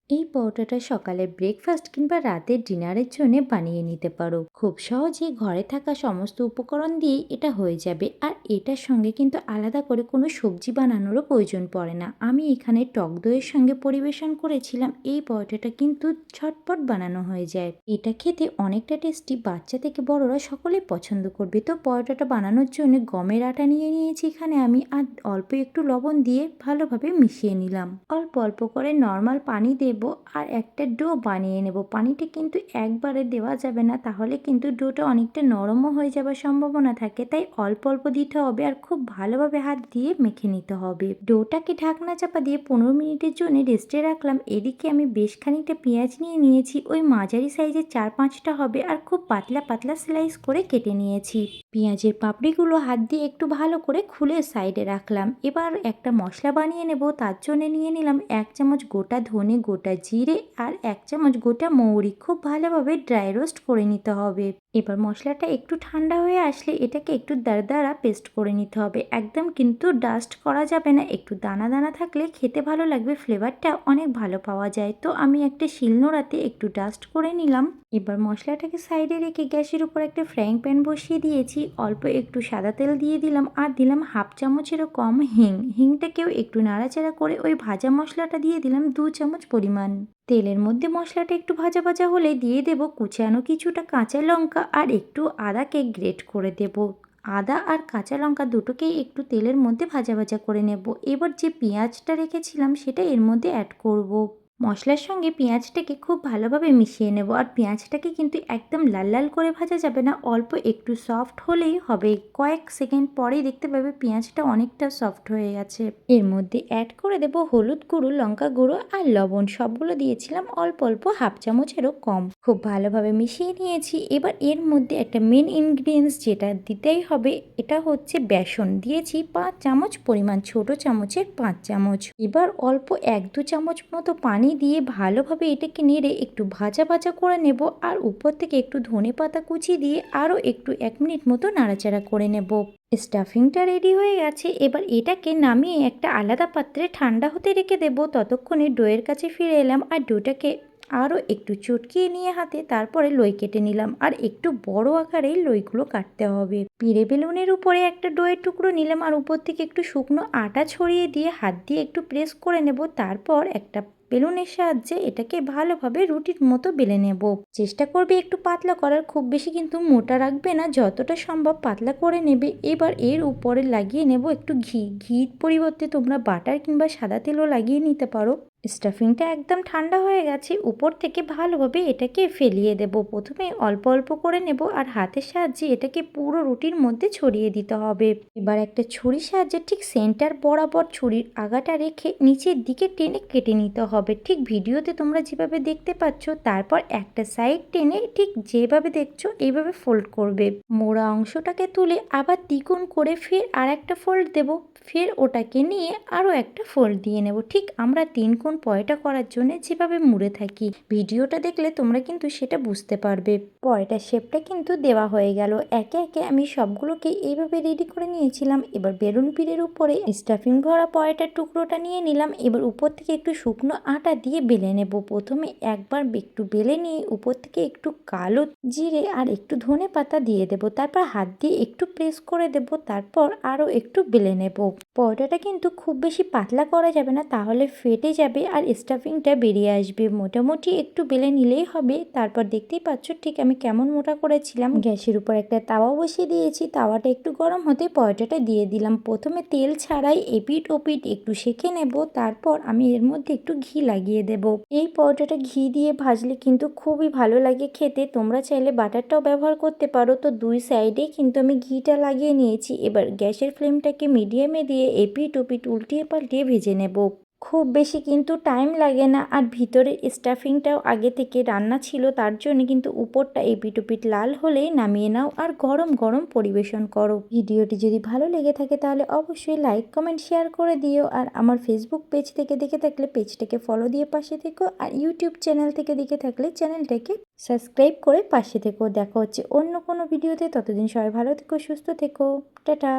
এই পরোটাটা সকালের ব্রেকফাস্ট কিংবা রাতের ডিনারের জন্য বানিয়ে নিতে পারো। খুব সহজে ঘরে থাকা সমস্ত উপকরণ দিয়েই এটা হয়ে যাবে, আর এটার সঙ্গে কিন্তু আলাদা করে কোনো সবজি বানানোরও প্রয়োজন পড়ে না। আমি এখানে টক দইয়ের সঙ্গে পরিবেশন করেছিলাম। এই পরোটাটা কিন্তু ঝটপট বানানো হয়ে যায়। এটা খেতে অনেকটা টেস্টি, বাচ্চা থেকে বড়রা সকলেই পছন্দ করবে। তো পরোটাটা বানানোর জন্য গমের আটা নিয়ে নিয়েছি এখানে আমি, আর অল্প একটু লবণ দিয়ে ভালোভাবে মিশিয়ে নিলাম। অল্প অল্প করে নর্মাল পানি দেব আর একটা ডো বানিয়ে নেব। পানিটা কিন্তু একবারে দেওয়া যাবে না, তাহলে কিন্তু ডোটা অনেকটা নরমও হয়ে যাবার সম্ভাবনা থাকে। তাই অল্প অল্প দিতে হবে আর খুব ভালোভাবে হাত দিয়ে মেখে নিতে হবে। ডোটাকে ঢাকনা চাপা দিয়ে 15 মিনিটের জন্য রেস্টে রাখলাম। এদিকে আমি বেশ খানিকটা পেঁয়াজ নিয়ে নিয়েছি, ওই মাঝারি সাইজের 4-5টা হবে, আর খুব পাতলা পাতলা স্লাইস করে কেটে নিয়েছি। পেঁয়াজের পাপড়িগুলো হাত দিয়ে একটু ভালো করে খুলে সাইডে রাখলাম। এবার একটা মশলা বানিয়ে নেব। তার জন্য নিয়ে নিলাম 1 চামচ গোটা ধনে, গোটা জিরে আর 1 চামচ গোটা মৌরি। খুব ভালোভাবে ড্রাই রোস্ট করে নিতে হবে। এবার মশলাটা একটু ঠান্ডা হয়ে আসলে এটাকে একটু দারদারা পেস্ট করে নিতে হবে। একদম কিন্তু ডাস্ট করা যাবে না, একটু দানা দানা থাকলে খেতে ভালো লাগবে, ফ্লেভারটা অনেক ভালো পাওয়া যায়। তো আমি একটা শিলনোড়াতে একটু ডাস্ট করে নিলাম। এবার মশলাটাকে সাইডে রেখে গ্যাসের উপর একটা ফ্রাইং প্যান বসিয়ে দিয়েছি। অল্প একটু সাদা তেল দিয়ে দিলাম আর দিলাম 1/2 চামচেরও কম হিং। হিংটাকেও একটু নাড়াচাড়া করে ওই ভাজা মশলাটা দিয়ে দিলাম 2 চামচ পরিমাণ। তেলের মধ্যে মশলাটা একটু ভাজা ভাজা হলে দিয়ে দেব কুচানো কিছুটা কাঁচা লঙ্কা আর একটু আদাকে গ্রেট করে দেব। আদা আর কাঁচা লঙ্কা দুটোকেই একটু তেলের মধ্যে ভাজা ভাজা করে নেব। এবার যে পেঁয়াজটা রেখেছিলাম সেটা এর মধ্যে অ্যাড করব। মশলার সঙ্গে পেঁয়াজটাকে খুব ভালোভাবে মিশিয়ে নেব। আর পেঁয়াজটাকে কিন্তু একদম লাল লাল করে ভাজা যাবে না, অল্প একটু সফট হলেই হবে। কয়েক সেকেন্ড পরেই দেখতে পাবে পেঁয়াজটা অনেকটা সফট হয়ে গেছে। এর মধ্যে অ্যাড করে দেব হলুদ গুঁড়ো, লঙ্কা গুঁড়ো আর লবণ। সবগুলো দিয়েছিলাম অল্প অল্প, 1/2 চামচেরও কম। খুব ভালোভাবে মিশিয়ে নিয়েছি। এবার এর মধ্যে একটা মেন ইনগ্রিডিয়েন্টস যেটা দিতেই হবে, এটা হচ্ছে বেসন। দিয়েছি 5 চামচ পরিমাণ, ছোট চামচের 5 চামচ। এবার অল্প 1-2 চামচ মতো পানি দিয়ে ভালোভাবে এটাকে নেড়ে একটু ভাজা ভাজা করে নেব। আর উপর থেকে একটু ধনেপাতা কুচি দিয়ে আরও একটু 1 মিনিট মতো নাড়াচাড়া করে নেব। স্টাফিংটা রেডি হয়ে গেছে। এবার এটাকে নামিয়ে একটা আলাদা পাত্রে ঠান্ডা হতে রেখে দেব। ততক্ষণে ডোয়ের কাছে ফিরে এলাম আর ডোটাকে আরও একটু চটকিয়ে নিয়ে হাতে তারপরে লই কেটে নিলাম। আর একটু বড় আকারে লইগুলো কাটতে হবে। পিড়ে বেলুনের উপরে একটা ডোয়ের টুকরো নিলাম আর উপর থেকে একটু শুকনো আটা ছড়িয়ে দিয়ে হাত দিয়ে একটু প্রেস করে নেব। তারপর একটা বেলুনের সাহায্যে এটাকে ভালোভাবে রুটির মতো বেলে নেব। চেষ্টা করবে একটু পাতলা করার, খুব বেশি কিন্তু মোটা রাখবে না, যতটা সম্ভব পাতলা করে নেবে। এবার এর উপরে লাগিয়ে নেব একটু ঘি। ঘির পরিবর্তে তোমরা বাটার কিংবা সাদা তেলও লাগিয়ে নিতে পারো। স্টাফিংটা একদম ঠান্ডা হয়ে গেছে। উপর থেকে ভালোভাবে এটাকে ফেলিয়ে দেব। প্রথমে অল্প অল্প করে নেব আর হাতের সাহায্যে এটাকে পুরো রুটির মধ্যে ছড়িয়ে দিতে হবে। এবার একটা ছুরির সাহায্যে ঠিক সেন্টার বরাবর ছুরির আগাটা রেখে নিচের দিকে টেনে কেটে নিতে হবে, ঠিক ভিডিওতে তোমরা যেভাবে দেখতে পাচ্ছ। তারপর একটা সাইড টেনে ঠিক যেভাবে দেখছো এইভাবে ফোল্ড করবে। মোড়া অংশটাকে তুলে আবার দ্বিগুণ করে ফের আর একটা ফোল্ড দেব। ফের ওটাকে নিয়ে আরও একটা ফোল্ড দিয়ে নেব, ঠিক আমরা 3 কোণ পয়টা করার জন্য যেভাবে মুড়ে থাকি। ভিডিওটা দেখলে তোমরা কিন্তু সেটা বুঝতে পারবে। পয়টার শেপটা কিন্তু দেওয়া হয়ে গেল। একে একে আমি সবগুলোকে এইভাবে রেডি করে নিয়েছিলাম। এবার বেলুন পিড়ের উপরে স্টাফিং ভরা পয়টার টুকরোটা নিয়ে নিলাম। এবার উপর থেকে একটু শুকনো আটা দিয়ে বেলে নেব। প্রথমে একবার একটু বেলে নিয়ে উপর থেকে একটু কালো জিরে আর একটু ধনে পাতা দিয়ে দেব। তারপর হাত দিয়ে একটু প্রেস করে দেব। তারপর আরও একটু বেলে নেব। পরোটাটা কিন্তু খুব বেশি পাতলা করা যাবে না, তাহলে ফেটে যাবে আর স্টাফিংটা বেরিয়ে আসবে। মোটামুটি একটু বেলে নিলেই হবে। তারপর দেখতেই পাচ্ছ ঠিক আমি কেমন মোটা করেছিলাম। গ্যাসের উপর একটা তাওয়া বসিয়ে দিয়েছি। তাওয়াটা একটু গরম হতে পরোটাটা দিয়ে দিলাম। প্রথমে তেল ছাড়াই এপিট ওপিট একটু সেঁকে নেব। তারপর আমি এর মধ্যে একটু ঘি লাগিয়ে দেব। এই পরোটাটা ঘি দিয়ে ভাজলে কিন্তু খুবই ভালো লাগে খেতে। তোমরা চাইলে বাটারটাও ব্যবহার করতে পারো। তো দুই সাইডে কিন্তু আমি ঘিটা লাগিয়ে নিয়েছি। এবার গ্যাসের ফ্লেমটাকে মিডিয়ামে দিয়ে এপিট ওপিট উল্টিয়ে পাল্টিয়ে ভেজে নেব। খুব বেশি কিন্তু টাইম লাগে না। আর ভিতরের স্টাফিংটাও আগে থেকে রান্না ছিল, তার জন্য কিন্তু উপরটা এপিট ওপিট লাল হলেই নামিয়ে নাও আর গরম গরম পরিবেশন করো। ভিডিওটি যদি ভালো লেগে থাকে তাহলে অবশ্যই লাইক কমেন্ট শেয়ার করে দিও। আর আমার ফেসবুক পেজ থেকে দেখে থাকলে পেজটাকে ফলো দিয়ে পাশে থেকো। আর ইউটিউব চ্যানেল থেকে দেখে থাকলে চ্যানেলটাকে সাবস্ক্রাইব করে পাশে থেকো। দেখা হচ্ছে অন্য কোনো ভিডিওতে। ততদিন সবাই ভালো থেকো, সুস্থ থেকো। টাটা।